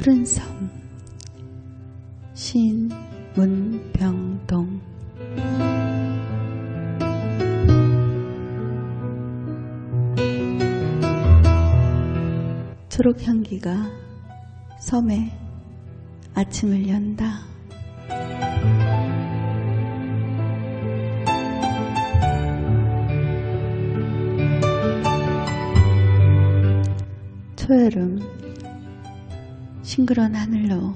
푸른 섬 시인 문병동. 초록 향기가 섬에 아침을 연다. 초여름 싱그러운 하늘로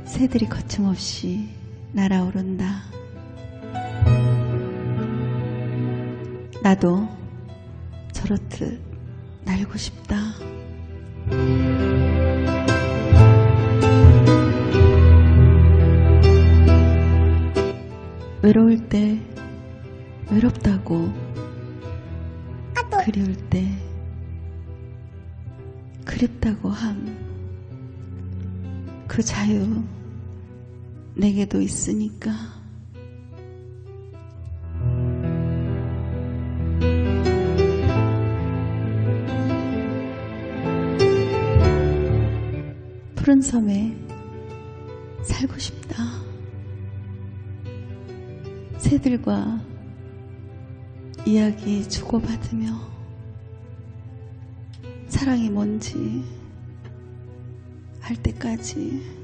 새들이 거침없이 날아오른다. 나도 저렇듯 날고 싶다. 외로울 때 외롭다고, 그리울 때 그립다고 함. 그 자유 내게도 있으니까. 푸른 섬에 살고 싶다. 새들과 이야기 주고받으며 사랑이 뭔지 알 때까지.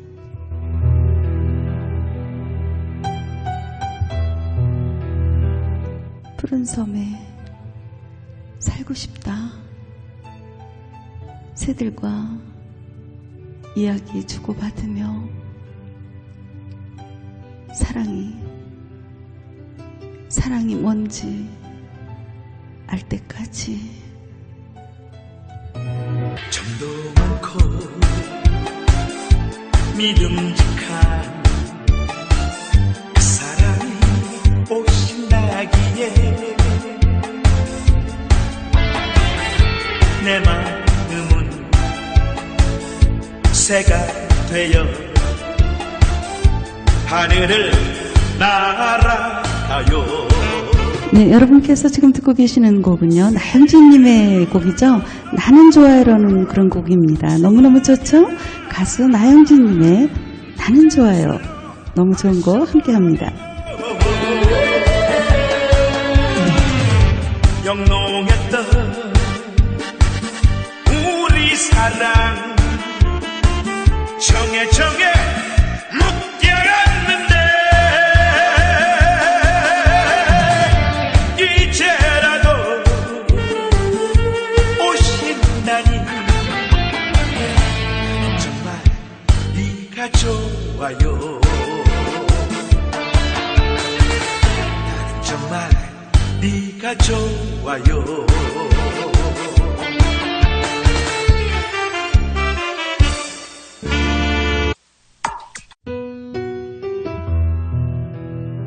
푸른 섬에 살고 싶다. 새들과 이야기 주고받으며 사랑이 뭔지 알 때까지. 정도 많고 믿음직한 그 사랑이 오신다기에 내 마음은 새가 되어 하늘을 날아가요. 네, 여러분께서 지금 듣고 계시는 곡은요, 나영진님의 곡이죠. 나는 좋아요라는 그런 곡입니다. 너무너무 좋죠? 가수 나영진님의 나는 좋아요. 너무 좋은 거 함께합니다. 영롱했던 우리 사랑 정에 묶여갔는데 이제라도 오신다니 정말 네가 좋아요. 나는 정말 네가 좋아요.